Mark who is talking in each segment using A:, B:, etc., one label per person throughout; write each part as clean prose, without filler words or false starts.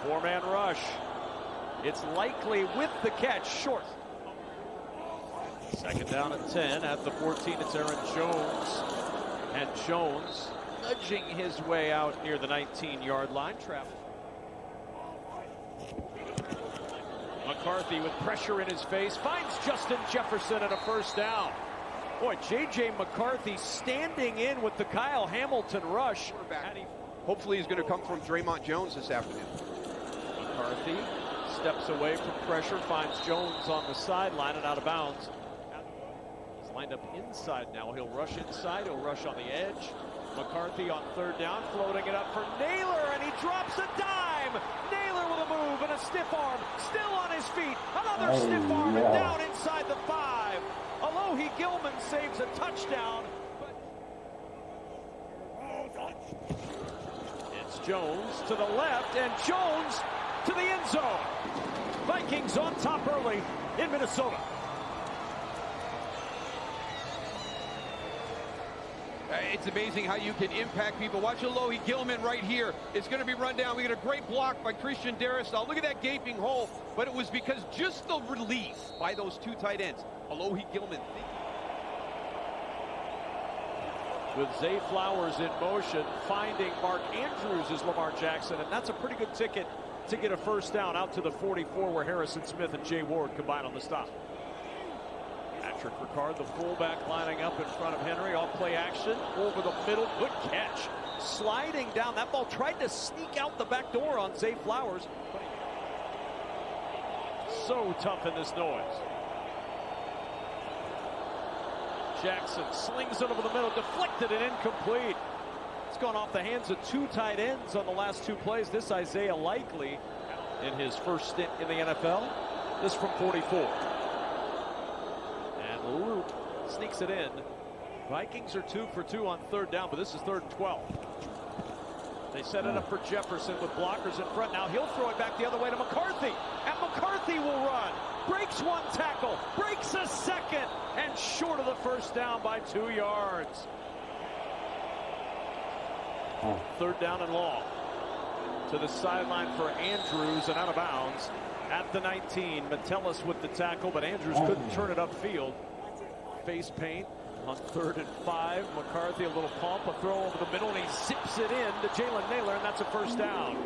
A: Four-man rush. It's likely with the catch, short. Second down and 10 at the 14. It's Aaron Jones. And Jones nudging his way out near the 19-yard line. Traffic. McCarthy with pressure in his face finds Justin Jefferson at a first down. Boy, J.J. McCarthy standing in with the Kyle Hamilton rush.
B: Hopefully he's going to come from Draymond Jones this afternoon.
A: McCarthy steps away from pressure, finds Jones on the sideline and out of bounds. He's lined up inside now. He'll rush inside. He'll rush on the edge. McCarthy on third down, floating it up for Naylor, and he drops a dime. Naylor with a move and a stiff arm, still on his feet. Another stiff arm and down inside the 5. Alohi Gilman saves a touchdown. It's Jones to the left, and Jones to the end zone. Vikings on top early in Minnesota.
B: It's amazing how you can impact people. Watch Alohi Gilman right here. It's going to be run down. We get a great block by Christian Darrisaw. Look at that gaping hole. But it was because just the release by those two tight ends. Alohi Gilman.
A: With Zay Flowers in motion, finding Mark Andrews is Lamar Jackson. And that's a pretty good ticket to get a first down out to the 44 where Harrison Smith and Jay Ward combine on the stop. Patrick Ricard, the fullback, lining up in front of Henry. Off play action over the middle. Good catch. Sliding down. That ball tried to sneak out the back door on Zay Flowers. So tough in this noise. Jackson slings it over the middle. Deflected and incomplete. It's gone off the hands of two tight ends on the last two plays. This Isaiah Likely in his first stint in the NFL. This from 44. Loop sneaks it in. Vikings are 2 for 2 on third down, but this is 3rd and 12. They set it up for Jefferson with blockers in front. Now he'll throw it back the other way to McCarthy. And McCarthy will run. Breaks one tackle. Breaks a second. And short of the first down by 2 yards. Third down and long. To the sideline for Andrews and out of bounds at the 19. Metellus with the tackle, but Andrews couldn't turn it upfield. Face paint on 3rd and 5. McCarthy a little pump, a throw over the middle, and he zips it in to Jalen Naylor, and that's a first down.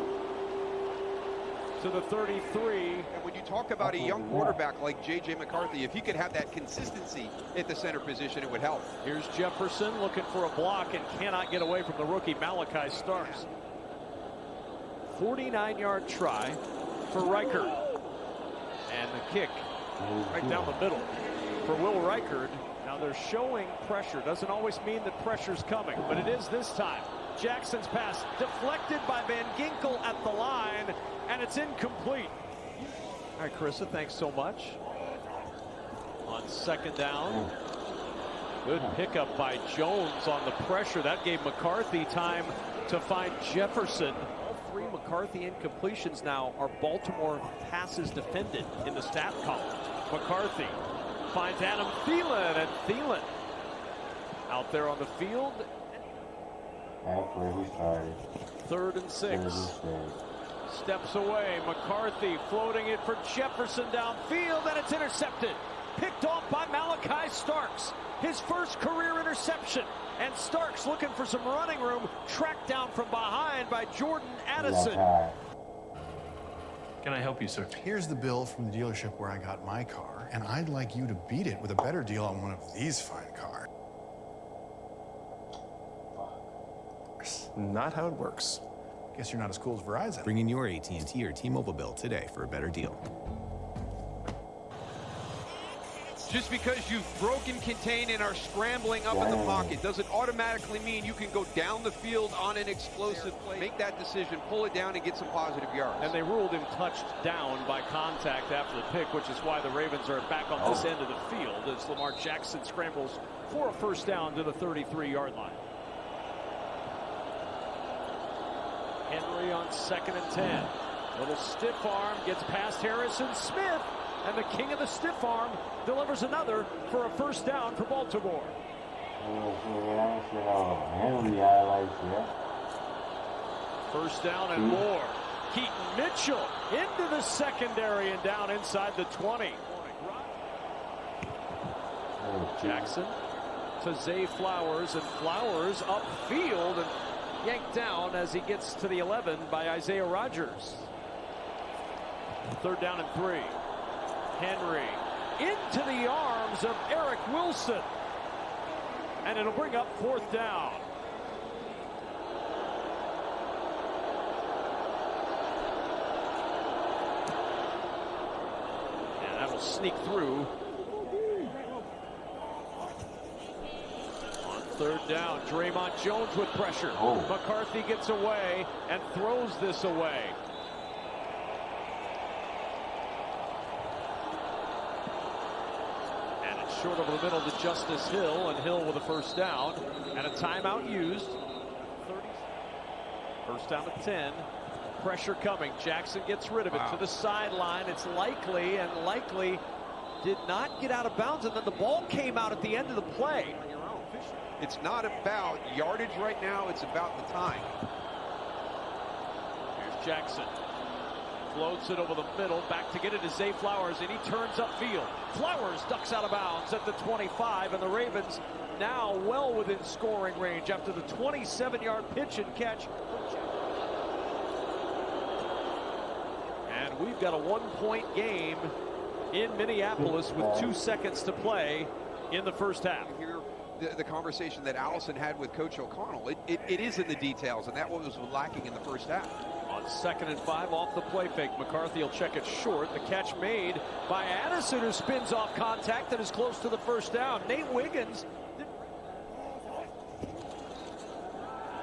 A: To the 33.
B: And when you talk about a young quarterback like J.J. McCarthy, if he could have that consistency at the center position, it would help.
A: Here's Jefferson looking for a block and cannot get away from the rookie Malachi Starks. 49-yard try for Reichard. And the kick right down the middle for Will Reichard. Now they're showing pressure. Doesn't always mean that pressure's coming, but it is this time. Jackson's pass deflected by Van Ginkel at the line, and it's incomplete. All right, Carissa, thanks so much. On second down. Good pickup by Jones on the pressure. That gave McCarthy time to find Jefferson. All 3 McCarthy incompletions now are Baltimore passes defended in the stat column. McCarthy finds Adam Thielen, and Thielen out there on the field.
C: That's where he started.
A: 3rd and 6. Steps away. McCarthy floating it for Jefferson downfield, and it's intercepted. Picked off by Malachi Starks. His first career interception. And Starks looking for some running room. Tracked down from behind by Jordan Addison.
D: Can I help you, sir?
E: Here's the bill from the dealership where I got my car, and I'd like you to beat it with a better deal on one of these fine cars.
D: Not how it works.
E: Guess you're not as cool as Verizon.
F: Bring in your AT&T or T-Mobile bill today for a better deal.
B: Just because you've broken contain and are scrambling up in the pocket doesn't automatically mean you can go down the field on an explosive play. Make that decision, pull it down, and get some positive yards.
A: And they ruled him touched down by contact after the pick, which is why the Ravens are back on this end of the field as Lamar Jackson scrambles for a first down to the 33-yard line. Henry on 2nd and 10. Little stiff arm gets past Harrison Smith. And the king of the stiff arm delivers another for a first down for Baltimore. First down and more. Keaton Mitchell into the secondary and down inside the 20. Jackson to Zay Flowers, and Flowers upfield and yanked down as he gets to the 11 by Isaiah Rodgers. 3rd down and 3. Henry into the arms of Eric Wilson, and it'll bring up 4th down. And that'll sneak through. On 3rd down, Draymond Jones with pressure. McCarthy gets away and throws this away. Short over the middle to Justice Hill, and Hill with a 1st down and a timeout used. 1st down at 10. Pressure coming. Jackson gets rid of it to the sideline. It's likely did not get out of bounds, and then the ball came out at the end of the play.
B: It's not about yardage right now, it's about the time.
A: Here's Jackson. Floats it over the middle, back to get it to Zay Flowers, and he turns upfield. Flowers ducks out of bounds at the 25, and the Ravens now well within scoring range after the 27-yard pitch and catch. And we've got a 1-point game in Minneapolis with 2 seconds to play in the 1st half.
B: The conversation that Allison had with Coach O'Connell, it is in the details, and that was lacking in the 1st half.
A: On 2nd and 5 off the play fake, McCarthy will check it short. The catch made by Addison, who spins off contact and is close to the 1st down. Nate Wiggins.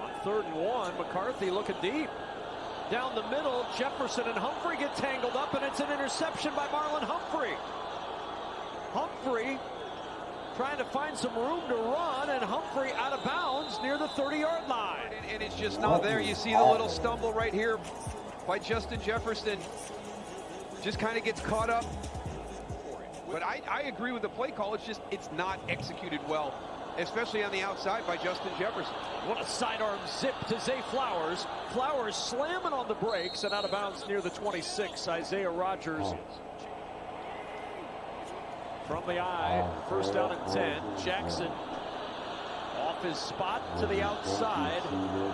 A: On 3rd and 1, McCarthy looking deep. Down the middle, Jefferson and Humphrey get tangled up, and it's an interception by Marlon Humphrey. Humphrey trying to find some room to run, and Humphrey out of bounds near the 30-yard line.
B: And it's just not there. You see the little stumble right here by Justin Jefferson. Just kind of gets caught up. But I agree with the play call. It's not executed well, especially on the outside by Justin Jefferson.
A: What a sidearm zip to Zay Flowers. Flowers slamming on the brakes and out of bounds near the 26. Isaiah Rodgers. From the eye, 1st down and 10. Jackson off his spot to the outside.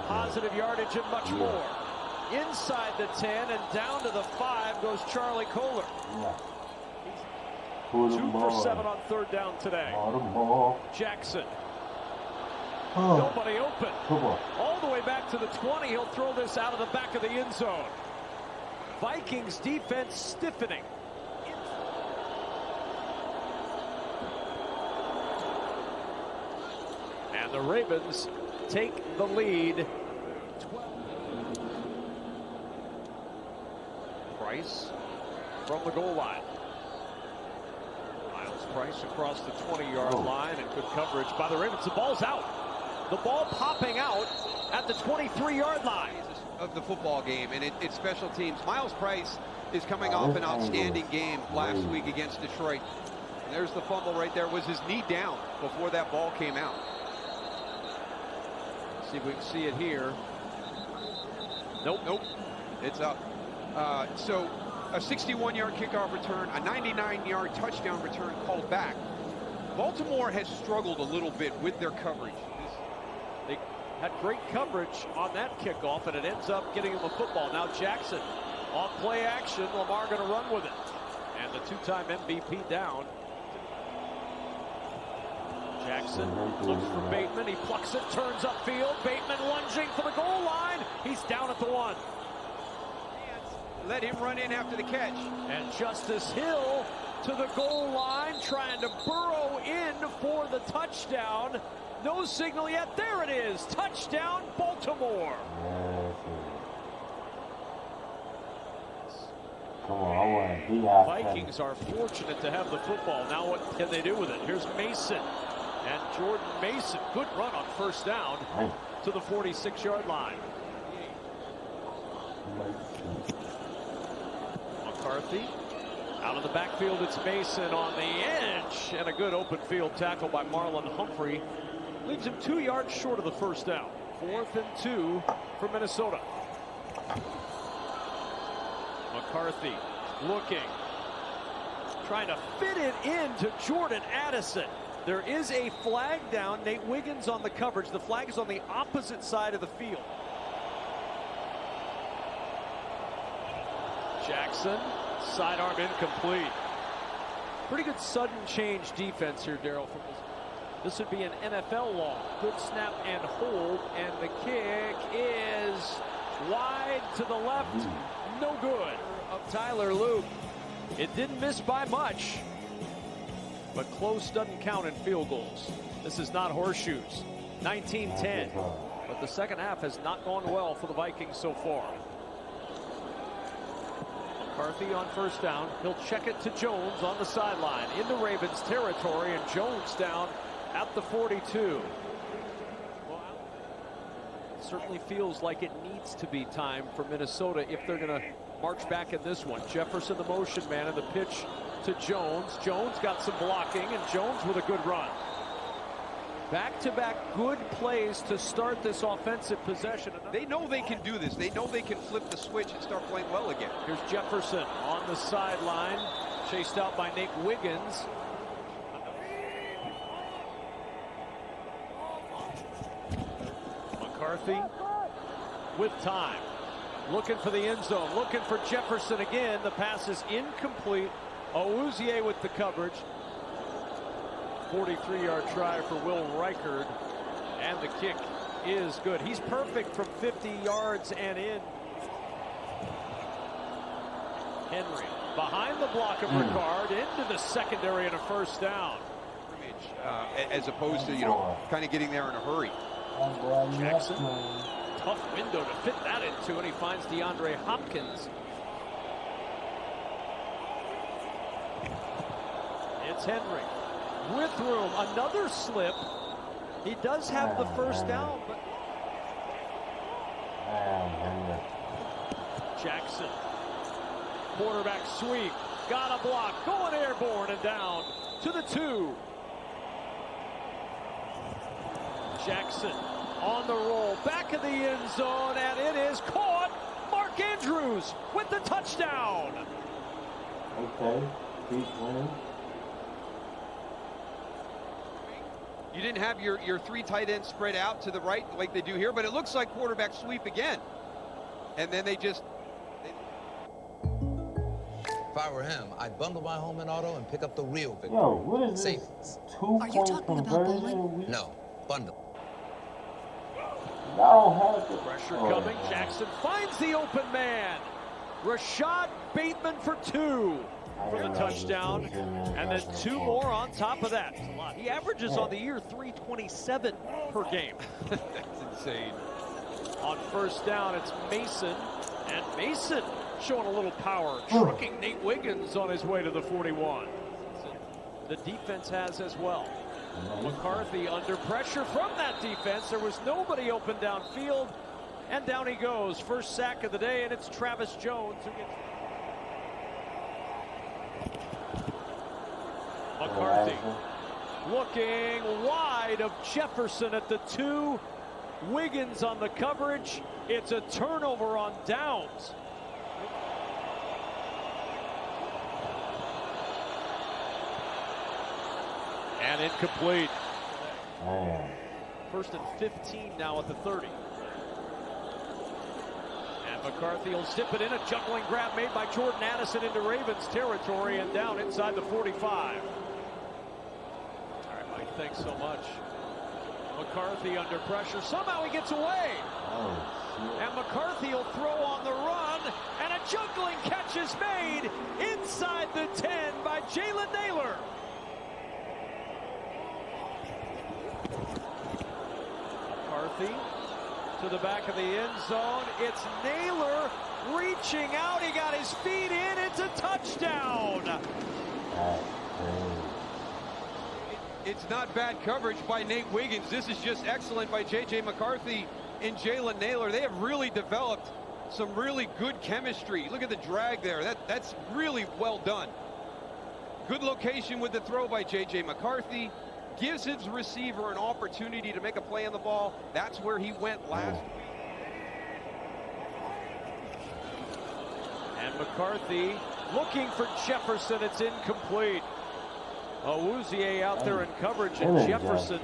A: Positive yardage and much more. Inside the 10 and down to the 5 goes Charlie Kohler. 2 for 7 on 3rd down today. Jackson. Nobody open. All the way back to the 20. He'll throw this out of the back of the end zone. Vikings defense stiffening. And the Ravens take the lead. Price from the goal line. Miles Price across the 20-yard line, and good coverage by the Ravens. The ball's out. The ball popping out at the 23-yard line.
B: Of the football game, and it's special teams. Miles Price is coming off an outstanding game last week against Detroit. And there's the fumble right there. Was his knee down before that ball came out?
A: See if we can see it here.
B: Nope. It's up. So a 61-yard kickoff return, a 99-yard touchdown return called back. Baltimore has struggled a little bit with their coverage.
A: They had great coverage on that kickoff, and it ends up getting him a football. Now Jackson off play action. Lamar going to run with it. And the 2-time MVP down. Jackson looks for Bateman. He plucks it, turns upfield. Bateman lunging for the goal line. He's down at the 1.
B: Let him run in after the catch.
A: And Justice Hill to the goal line, trying to burrow in for the touchdown. No signal yet. There it is. Touchdown, Baltimore.
C: Come on,
A: Vikings are fortunate to have the football. Now what can they do with it? Here's Mason. And Jordan Mason, good run on 1st down to the 46-yard line. McCarthy out of the backfield. It's Mason on the edge, and a good open field tackle by Marlon Humphrey leaves him 2 yards short of the 1st down. 4th and 2 for Minnesota. McCarthy looking, trying to fit it into Jordan Addison. There is a flag down. Nate Wiggins on the coverage. The flag is on the opposite side of the field. Jackson, sidearm incomplete. Pretty good sudden change defense here, Daryl. This would be an NFL law. Good snap and hold, and the kick is wide to the left. No good. Of Tyler Luke. It didn't miss by much, but close doesn't count in field goals. This is not horseshoes. 19-10, but the second half has not gone well for the Vikings so far. McCarthy on first down. He'll check it to Jones on the sideline into Ravens territory, and Jones down at the 42. Well, it certainly feels like it needs to be time for Minnesota if they're going to march back in this one. Jefferson, the motion man, and the pitch to Jones. Jones got some blocking, and Jones with a good run. Back-to-back good plays to start this offensive possession.
B: They know they can do this. They know they can flip the switch and start playing well again.
A: Here's Jefferson on the sideline, chased out by Nate Wiggins. McCarthy with time, looking for the end zone, looking for Jefferson again. The pass is incomplete. Awuzie with the coverage. 43-yard try for Will Reichard, and the kick is good. He's perfect from 50 yards and in. Henry behind the block of Ricard into the secondary and a first down.
B: As opposed to, kind of getting there in a hurry.
A: Jackson, tough window to fit that into, and he finds DeAndre Hopkins. It's Henry with room, another slip. He does have the first down, but Jackson, quarterback sweep, got a block, going airborne and down to the 2. Jackson on the roll, back of the end zone, and it is caught. Mark Andrews with the touchdown.
C: Okay, keep winning.
B: You didn't have your 3 tight ends spread out to the right like they do here, but it looks like quarterback sweep again. And then they just...
D: If I were him, I'd bundle my home and auto and pick up the real victory.
C: Yo, what is this?
D: Savings.
C: 2-point conversion?
D: No, bundle.
C: Y'all have to...
A: Pressure coming. Jackson finds the open man. Rashad Bateman for 2 for the touchdown, and then 2 more on top of that. He averages on the year 327 per game.
B: That's insane.
A: On first down, it's Mason, and Mason showing a little power, trucking Nate Wiggins on his way to the 41. The defense has as well. McCarthy under pressure from that defense. There was nobody open downfield, and down he goes. First sack of the day, and it's Travis Jones who gets... McCarthy looking wide of Jefferson at the 2. Wiggins on the coverage. It's a turnover on downs. And incomplete. First and 15 now at the 30. And McCarthy will zip it in. A juggling grab made by Jordan Addison into Ravens territory and down inside the 45. All right, Mike, thanks so much. McCarthy under pressure. Somehow he gets away. And McCarthy will throw on the run. And a juggling catch is made inside the 10 by Jalen Naylor. McCarthy to the back of the end zone. It's Naylor reaching out. He got his feet in. It's a touchdown.
B: It's not bad coverage by Nate Wiggins. This is just excellent by J.J. McCarthy and Jalen Naylor. They have really developed some really good chemistry. Look at the drag there. That's really well done. Good location with the throw by J.J. McCarthy. Gives his receiver an opportunity to make a play on the ball. That's where he went last week.
A: And McCarthy looking for Jefferson. It's incomplete. Awuzie out there in coverage, and Jefferson.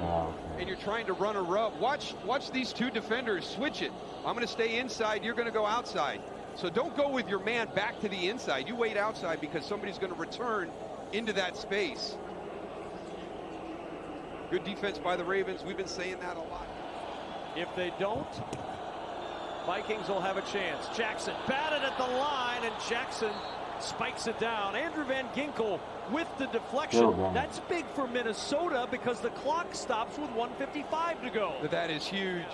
B: And you're trying to run a rub. Watch these two defenders switch it. I'm going to stay inside. You're going to go outside. So don't go with your man back to the inside. You wait outside because somebody's going to return into that space. Good defense by the Ravens. We've been saying that a lot.
A: If they don't, Vikings will have a chance. Jackson batted at the line, and Jackson spikes it down. Andrew Van Ginkel with the deflection. That's big for Minnesota because the clock stops with 1:55 to go.
B: That is huge.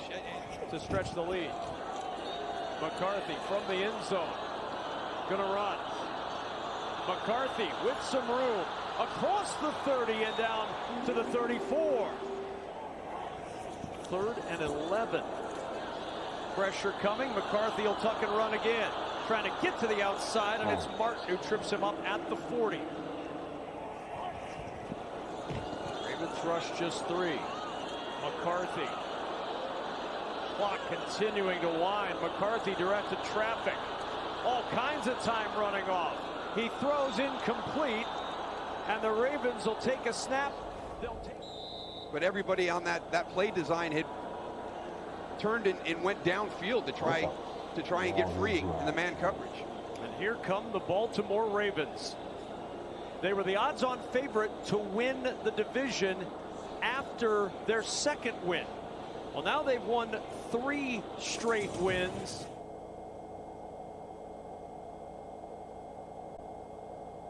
A: To stretch the lead. McCarthy from the end zone. Gonna run. McCarthy with some room. Across the 30 and down to the 34. 3rd and 11. Pressure coming. McCarthy will tuck and run again. Trying to get to the outside, and it's Martin who trips him up at the 40. Ravens rush just 3. McCarthy. Clock continuing to wind. McCarthy directed traffic. All kinds of time running off. He throws incomplete, and the Ravens will take a snap.
B: But everybody on that play design had turned and went downfield to try and get free in the man coverage.
A: And here come the Baltimore Ravens. They were the odds-on favorite to win the division after their second win. Well, now they've won 3 straight wins.